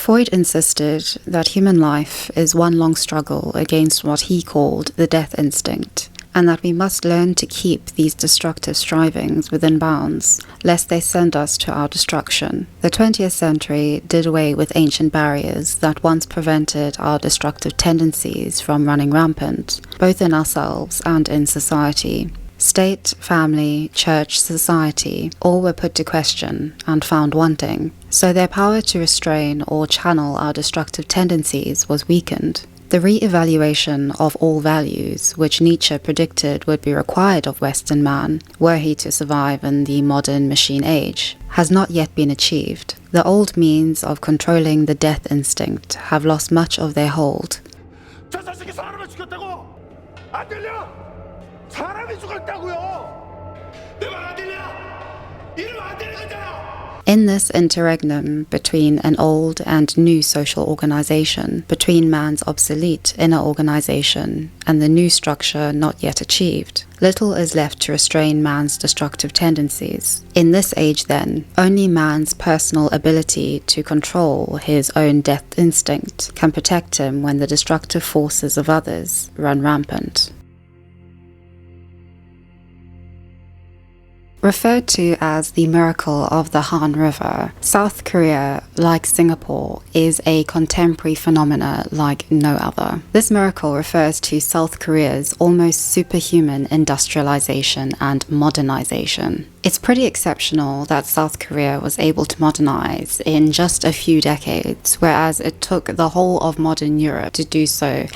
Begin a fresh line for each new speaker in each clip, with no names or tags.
Freud insisted that human life is one long struggle against what he called the death instinct, and that we must learn to keep these destructive strivings within bounds, lest they send us to our destruction. The 20th century did away with ancient barriers that once prevented our destructive tendencies from running rampant, both in ourselves and in society. State, family, church, society, all were put to question and found wanting, so their power to restrain or channel our destructive tendencies was weakened. The re-evaluation of all values, which Nietzsche predicted would be required of Western man were he to survive in the modern machine age, has not yet been achieved. The old means of controlling the death instinct have lost much of their hold. In this interregnum between an old and new social organization, between man's obsolete inner organization and the new structure not yet achieved, little is left to restrain man's destructive tendencies. In this age, then, only man's personal ability to control his own death instinct can protect him when the destructive forces of others run rampant. Referred to as the miracle of the Han River, South Korea, like Singapore, is a contemporary phenomena like no other. This miracle refers to South Korea's almost superhuman industrialization and modernization. It's pretty exceptional that South Korea was able to modernize in just a few decades, whereas it took the whole of modern Europe to do so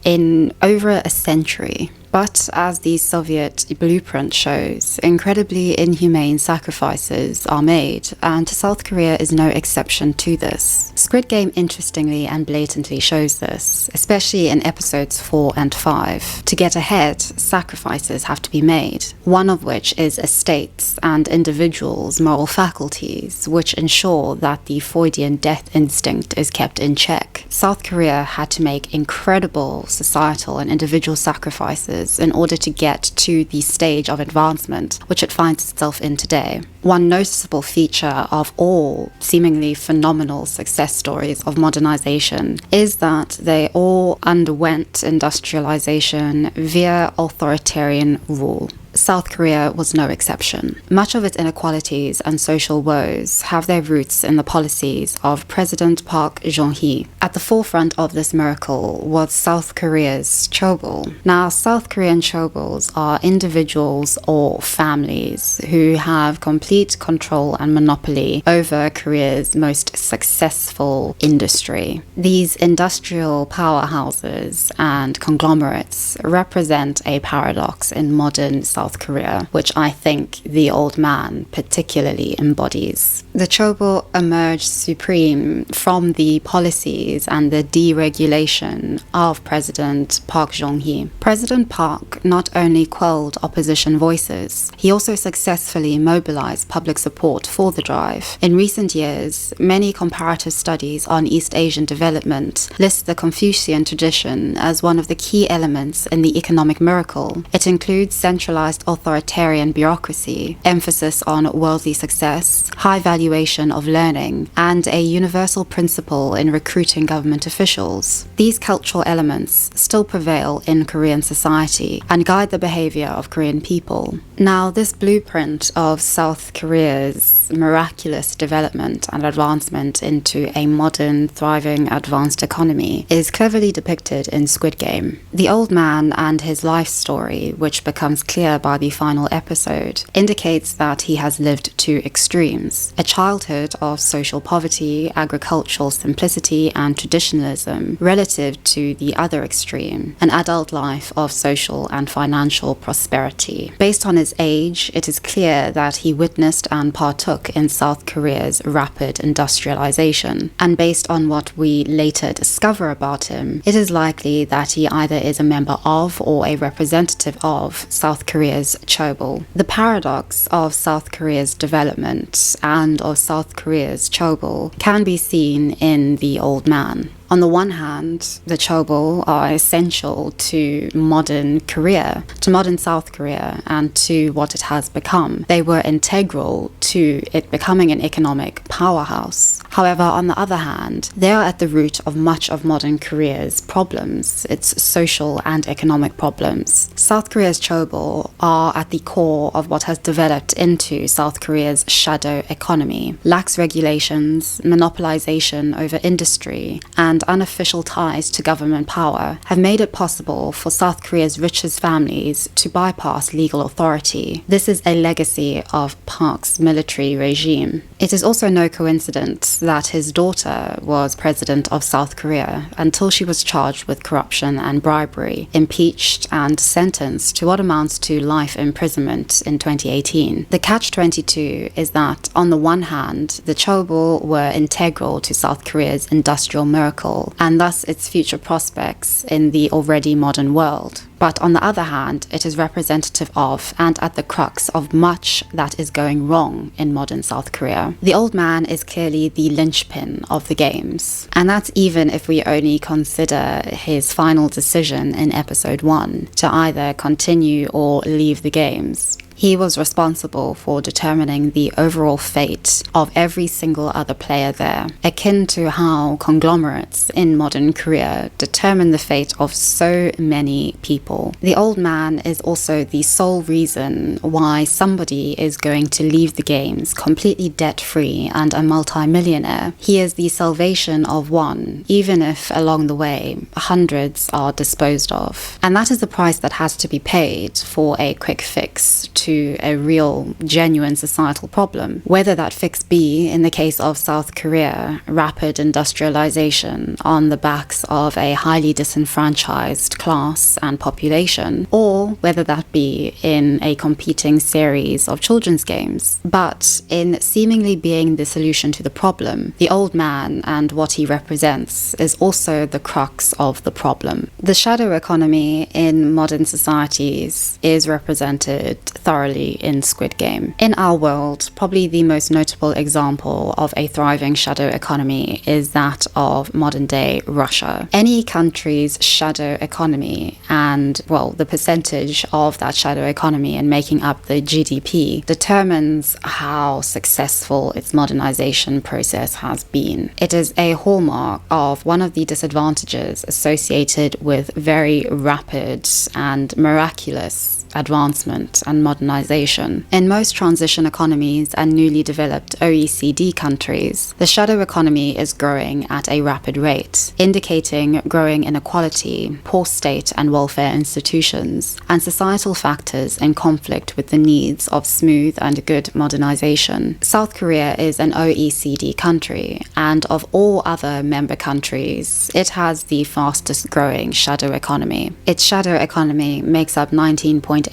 in over a century. But as the Soviet blueprint shows, incredibly inhumane sacrifices are made, and South Korea is no exception to this. Squid Game interestingly and blatantly shows this, especially in episodes 4 and 5. To get ahead, sacrifices have to be made, one of which is a state's and individuals' moral faculties, which ensure that the Freudian death instinct is kept in check. South Korea had to make incredible societal and individual sacrifices in order to get to the stage of advancement which it finds itself in today. One noticeable feature of all seemingly phenomenal success stories of modernization is that they all underwent industrialization via authoritarian rule. South Korea was no exception. Much of its inequalities and social woes have their roots in the policies of President Park Geun-hye. At the forefront of this miracle was South Korea's chaebol. Now, South Korean chaebols are individuals or families who have complete control and monopoly over Korea's most successful industry. These industrial powerhouses and conglomerates represent a paradox in modern South Korea, which I think the old man particularly embodies. The chaebol emerged supreme from the policies and the deregulation of President Park Geun-hye. President Park not only quelled opposition voices, he also successfully mobilized public support for the drive. In recent years, many comparative studies on East Asian development list the Confucian tradition as one of the key elements in the economic miracle. It includes centralized authoritarian bureaucracy, emphasis on worldly success, high valuation of learning, and a universal principle in recruiting government officials. These cultural elements still prevail in Korean society and guide the behavior of Korean people. Now, this blueprint of South Korea's miraculous development and advancement into a modern, thriving, advanced economy is cleverly depicted in Squid Game. The old man and his life story, which becomes clear by the final episode, indicates that he has lived two extremes: a childhood of social poverty, agricultural simplicity, and traditionalism relative to the other extreme, an adult life of social and financial prosperity. Based on his age, it is clear that he witnessed and partook in South Korea's rapid industrialization, and based on what we later discover about him, it is likely that he either is a member of or a representative of South Korea's chaebol. The paradox of South Korea's development and of South Korea's chaebol can be seen in the old man. On the one hand, the chaebol are essential to modern Korea, to modern South Korea, and to what it has become. They were integral to it becoming an economic powerhouse. However, on the other hand, they are at the root of much of modern Korea's problems, its social and economic problems. South Korea's chaebol are at the core of what has developed into South Korea's shadow economy. Lax regulations, monopolization over industry, and unofficial ties to government power have made it possible for South Korea's richest families to bypass legal authority. This is a legacy of Park's military regime. It is also no coincidence that his daughter was president of South Korea until she was charged with corruption and bribery, impeached and sentenced to what amounts to life imprisonment in 2018. The catch-22 is that, on the one hand, the chaebol were integral to South Korea's industrial miracle and thus its future prospects in the already modern world. But on the other hand, it is representative of and at the crux of much that is going wrong in modern South Korea. The old man is clearly the linchpin of the games, and that's even if we only consider his final decision in episode 1 to either continue or leave the games. He was responsible for determining the overall fate of every single other player there, akin to how conglomerates in modern Korea determine the fate of so many people. The old man is also the sole reason why somebody is going to leave the games completely debt-free and a multi-millionaire. He is the salvation of one, even if along the way hundreds are disposed of. And that is the price that has to be paid for a quick fix to a real, genuine societal problem. Whether that fix be, in the case of South Korea, rapid industrialization on the backs of a highly disenfranchised class and population, or whether that be in a competing series of children's games. But in seemingly being the solution to the problem, the old man and what he represents is also the crux of the problem. The shadow economy in modern societies is represented thoroughly in Squid Game. In our world, probably the most notable example of a thriving shadow economy is that of modern-day Russia. Any country's shadow economy and, well, the percentage of that shadow economy in making up the GDP determines how successful its modernization process has been. It is a hallmark of one of the disadvantages associated with very rapid and miraculous advancement and modernization. In most transition economies and newly developed OECD countries, the shadow economy is growing at a rapid rate, indicating growing inequality, poor state and welfare institutions, and societal factors in conflict with the needs of smooth and good modernization. South Korea is an OECD country, and of all other member countries, it has the fastest growing shadow economy. Its shadow economy makes up 19.8%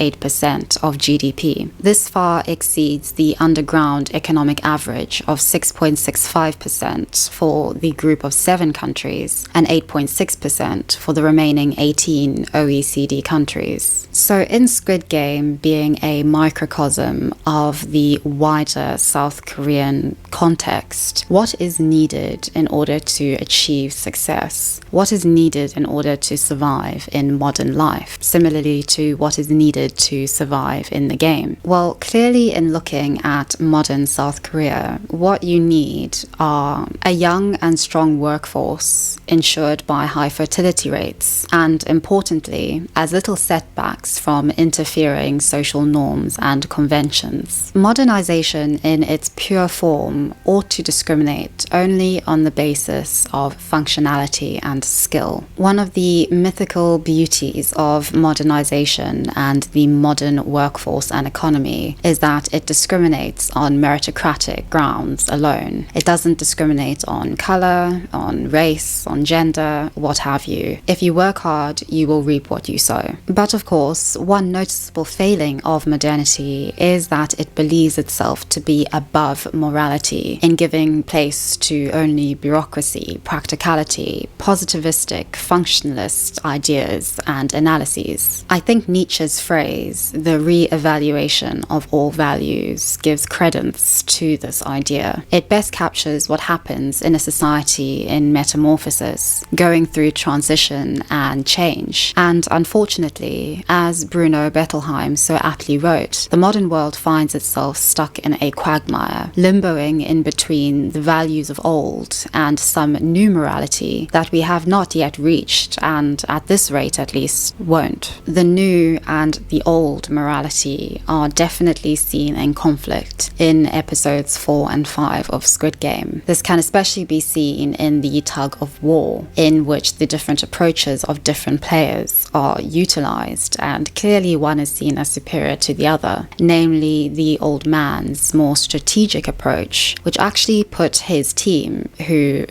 of GDP. This far exceeds the underground economic average of 6.65% for the group of 7 countries and 8.6% for the remaining 18 OECD countries. So in Squid Game being a microcosm of the wider South Korean context, what is needed in order to achieve success? What is needed in order to survive in modern life? Similarly to what is needed to survive in the game. Well, clearly in looking at modern South Korea, what you need are a young and strong workforce ensured by high fertility rates, and importantly, as little setbacks from interfering social norms and conventions. Modernization in its pure form ought to discriminate only on the basis of functionality and skill. One of the mythical beauties of modernization and the modern workforce and economy is that it discriminates on meritocratic grounds alone. It doesn't discriminate on color, on race, on gender, what have you. If you work hard, you will reap what you sow. But of course, one noticeable failing of modernity is that it believes itself to be above morality in giving place to only bureaucracy, practicality, positivistic, functionalist ideas and analyses. I think Nietzsche's phrase phrase, the re-evaluation of all values, gives credence to this idea. It best captures what happens in a society in metamorphosis, going through transition and change. And unfortunately, as Bruno Bettelheim so aptly wrote, the modern world finds itself stuck in a quagmire, limboing in between the values of old and some new morality that we have not yet reached, and at this rate at least won't. The new and the old morality are definitely seen in conflict in episodes 4 and 5 of Squid Game. This can especially be seen in the tug of war, in which the different approaches of different players are utilized, and clearly one is seen as superior to the other, namely the old man's more strategic approach, which actually put his team, who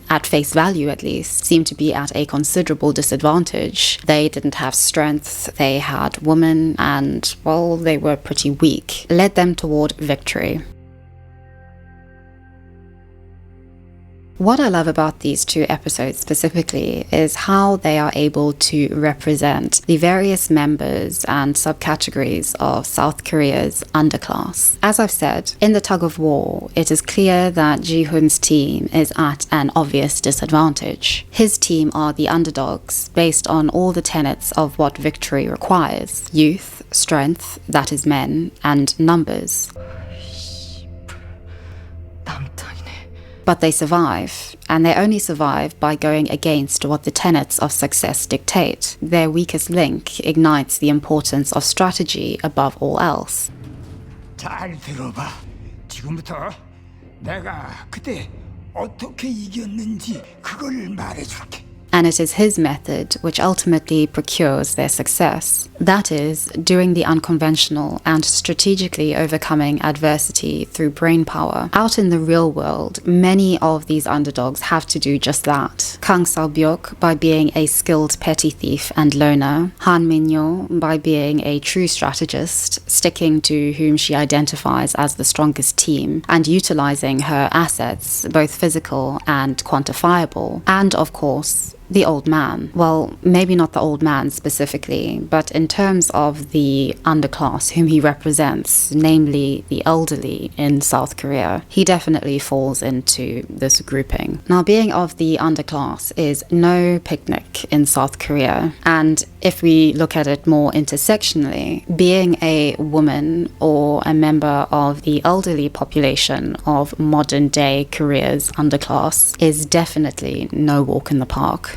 at face value at least, seemed to be at a considerable disadvantage. They didn't have strength, they had women, and, well, they were pretty weak, led them toward victory. What I love about these two episodes specifically is how they are able to represent the various members and subcategories of South Korea's underclass. As I've said, in the tug of war, it is clear that Ji-hoon's team is at an obvious disadvantage. His team are the underdogs based on all the tenets of what victory requires: youth, strength, that is men, and numbers. But they survive, and they only survive by going against what the tenets of success dictate. Their weakest link ignites the importance of strategy above all else.
잘 들어봐. 지금부터 내가 그때 어떻게 이겼는지 그걸 말해줄게.
And it is his method which ultimately procures their success. That is, doing the unconventional and strategically overcoming adversity through brain power. Out in the real world, many of these underdogs have to do just that. Kang Seo-byuk by being a skilled petty thief and loner, Han Min-yo by being a true strategist, sticking to whom she identifies as the strongest team, and utilizing her assets, both physical and quantifiable, and of course, the old man. Well, maybe not the old man specifically, but in terms of the underclass whom he represents, namely the elderly in South Korea, he definitely falls into this grouping. Now, being of the underclass is no picnic in South Korea, and if we look at it more intersectionally, being a woman or a member of the elderly population of modern-day Korea's underclass is definitely no walk in the park.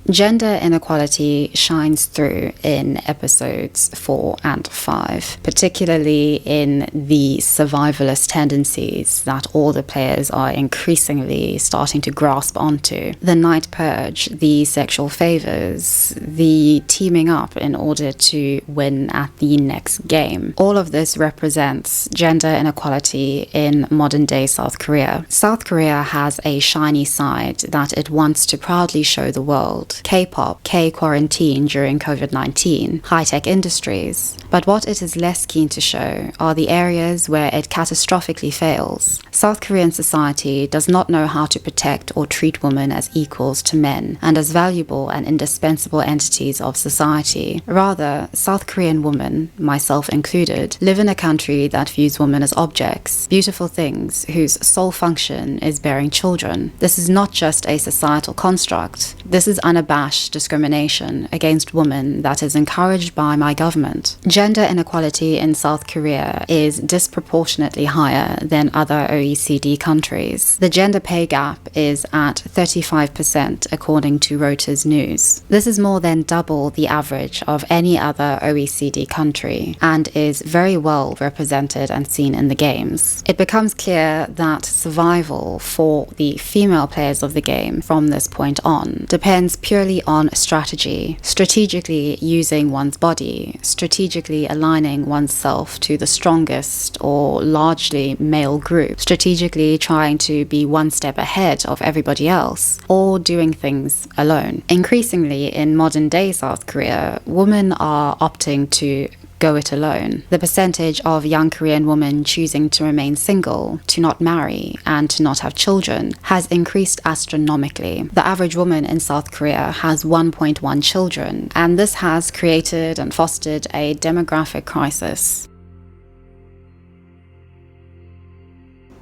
Gender inequality shines through in episodes 4 and 5, particularly in the survivalist tendencies that all the players are increasingly starting to grasp onto. The night purge, the sexual favors, the teaming up in order to win at the next game. All of this represents gender inequality in modern-day South Korea. South Korea has a shiny side that it wants to proudly show the world. K-pop, K-quarantine during COVID-19, high-tech industries. But what it is less keen to show are the areas where it catastrophically fails. South Korean society does not know how to protect or treat women as equals to men and as valuable and indispensable entities of society. Rather, South Korean women, myself included, live in a country that views women as objects, beautiful things whose sole function is bearing children. This is not just a societal construct. This is unabashed discrimination against women that is encouraged by my government. Gender inequality in South Korea is disproportionately higher than other OECD countries. The gender pay gap is at 35% according to Reuters News. This is more than double the average of any other OECD country and is very well represented and seen in the games. It becomes clear that survival for the female players of the game from this point on depends purely on strategy, strategically using one's body, strategically aligning oneself to the strongest or largely male group, strategically trying to be one step ahead of everybody else, or doing things alone. Increasingly in modern day South Korea, women are opting to go it alone. The percentage of young Korean women choosing to remain single, to not marry, and to not have children has increased astronomically. The average woman in South Korea has 1.1 children, and this has created and fostered a demographic crisis.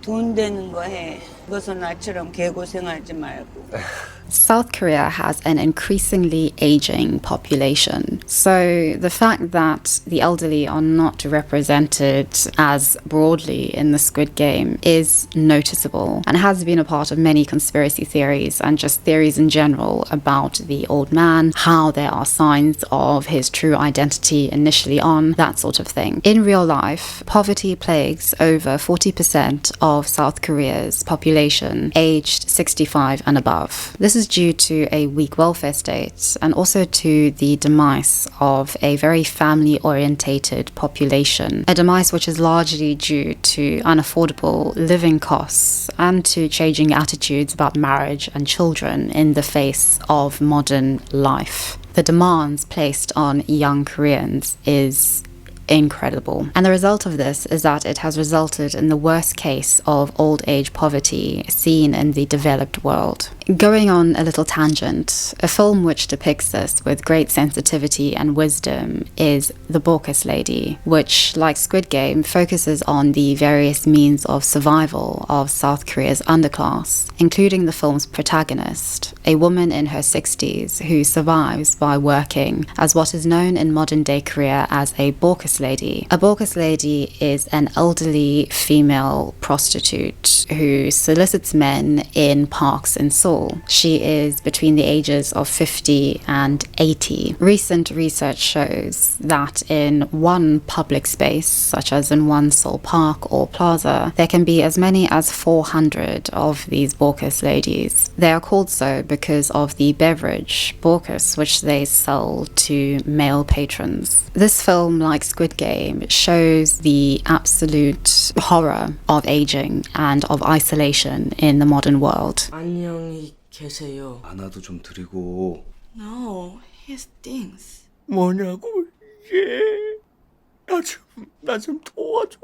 돈 되는 거 해. 그래서 나처럼 개고생하지 말고.
South Korea has an increasingly aging population. So the fact that the elderly are not represented as broadly in the Squid Game is noticeable and has been a part of many conspiracy theories and just theories in general about the old man, how there are signs of his true identity initially on, that sort of thing. In real life, poverty plagues over 40% of South Korea's population aged 65 and above. This is due to a weak welfare state and also to the demise of a very family-orientated population, a demise which is largely due to unaffordable living costs and to changing attitudes about marriage and children in the face of modern life. The demands placed on young Koreans is incredible. And the result of this is that it has resulted in the worst case of old age poverty seen in the developed world. Going on a little tangent, a film which depicts this with great sensitivity and wisdom is The Baucus Lady, which, like Squid Game, focuses on the various means of survival of South Korea's underclass, including the film's protagonist, a woman in her 60s who survives by working as what is known in modern-day Korea as a Baucus Lady. A Baucus Lady is an elderly female prostitute who solicits men in parks in Seoul. She is between the ages of 50 and 80. Recent research shows that in one public space, such as in one Seoul park or plaza, there can be as many as 400 of these Baucus ladies. They are called so because of the beverage, Baucus, which they sell to male patrons. This film, like Squid Game, shows the absolute horror of aging and of isolation in the modern world.
안녕히 계세요.
안아도 좀 드리고.
No, he stinks.
뭐냐고 이게 나 좀 도와줘.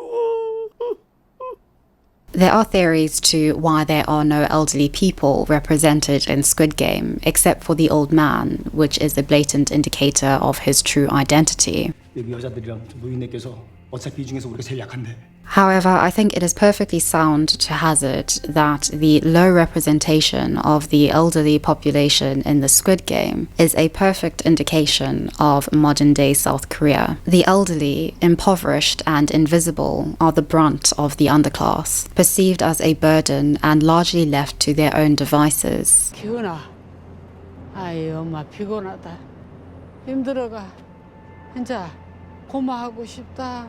There are theories to why there are no elderly people represented in Squid Game, except for the old man, which is a blatant indicator of his true identity.
여기 여자들이랑 노인네께서 어차피 이 중에서 우리가 제일 약한데.
However, I think it is perfectly sound to hazard that the low representation of the elderly population in the Squid Game is a perfect indication of modern-day South Korea. The elderly, impoverished and invisible, are the brunt of the underclass, perceived as a burden and largely left to their own devices.
기훈아, 아이 엄마 피곤하다. 힘들어가. 혼자 고마하고 싶다.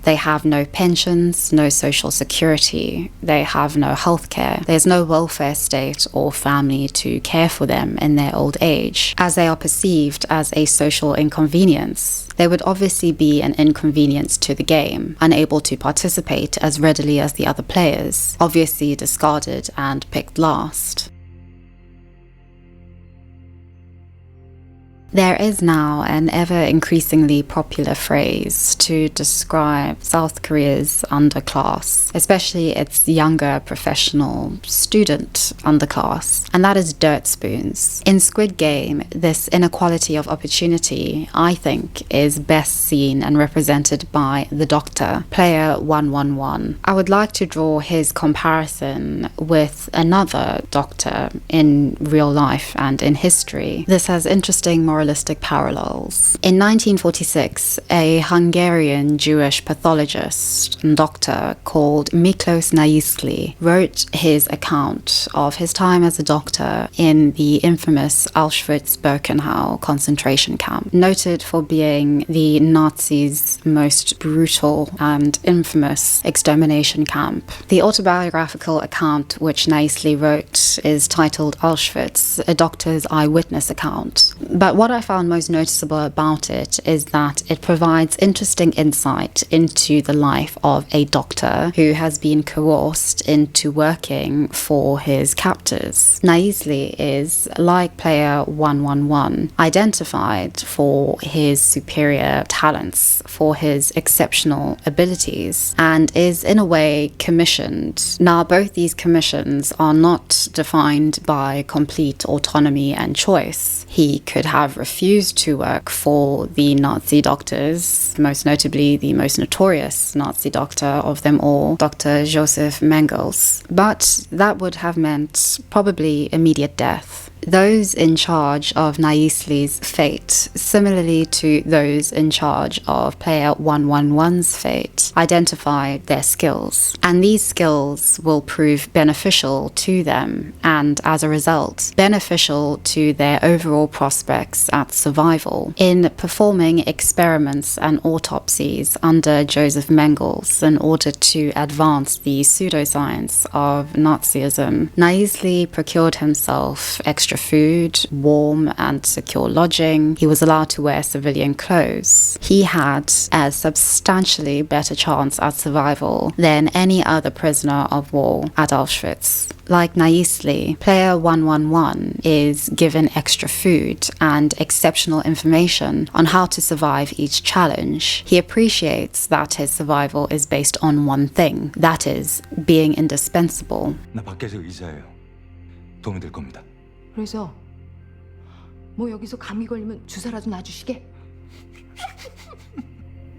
They have no pensions, no social security, they have no healthcare, there's no welfare state or family to care for them in their old age. As they are perceived as a social inconvenience, they would obviously be an inconvenience to the game, unable to participate as readily as the other players, obviously discarded and picked last. There is now an ever-increasingly popular phrase to describe South Korea's underclass, especially its younger professional student underclass, and that is dirt spoons. In Squid Game, this inequality of opportunity, I think, is best seen and represented by the Doctor, player 111. I would like to draw his comparison with another Doctor in real life and in history. This has interesting moralistic parallels. In 1946, a Hungarian Jewish pathologist and doctor called Miklos Naiskli wrote his account of his time as a doctor in the infamous Auschwitz-Birkenau concentration camp, noted for being the Nazis' most brutal and infamous extermination camp. The autobiographical account which Naisli wrote is titled Auschwitz, a doctor's eyewitness account. But what I found most noticeable about it is that it provides interesting insight into the life of a doctor who has been coerced into working for his captors. Naisli is, like player 111, identified for his superior talents, for his exceptional abilities, and is in a way commissioned. Now, both these commissions are not defined by complete autonomy and choice. He could have refused to work for the Nazi doctors, most notably the most notorious Nazi doctor of them all, Dr. Joseph Mengele, but that would have meant probably immediate death. Those in charge of Naisli's fate, similarly to those in charge of player 111's fate, identified their skills. And these skills will prove beneficial to them and, as a result, beneficial to their overall prospects at survival. In performing experiments and autopsies under Joseph Mengele in order to advance the pseudoscience of Nazism, Naisli procured himself extra food, warm and secure lodging. He was allowed to wear civilian clothes. He had a substantially better chance at survival than any other prisoner of war at Auschwitz. Like Naisli, player 111 is given extra food and exceptional information on how to survive each challenge. He appreciates that his survival is based on one thing, that is, being indispensable.
나 밖에서 의사예요. 도움이 될 겁니다.
그래서 뭐 여기서 감기 걸리면 주사라도 놔주시게?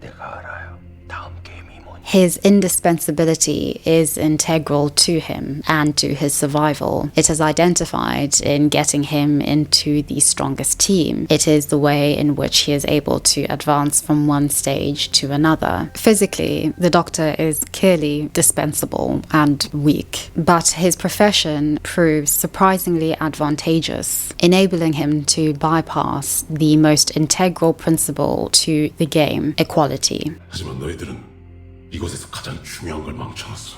내가 알아요. 다음 게임이 뭐니?
His indispensability is integral to him and to his survival. It is identified in getting him into the strongest team. It is the way in which he is able to advance from one stage to another. Physically, the doctor is clearly dispensable and weak, but his profession proves surprisingly advantageous, enabling him to bypass the most integral principle to the game, equality.
하지만 너희들은 이곳에서 가장 중요한 걸 망쳐놨어.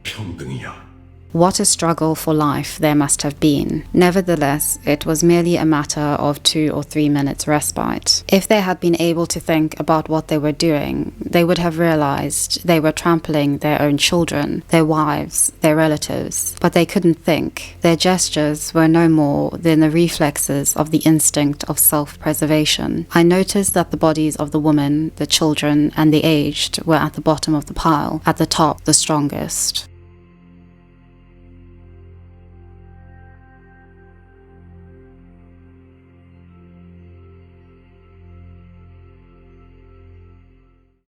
평등이야.
What a struggle for life there must have been. Nevertheless, it was merely a matter of 2 or 3 minutes respite. If they had been able to think about what they were doing, they would have realized they were trampling their own children, their wives, their relatives. But they couldn't think. Their gestures were no more than the reflexes of the instinct of self-preservation. I noticed that the bodies of the women, the children, and the aged were at the bottom of the pile, at the top the strongest.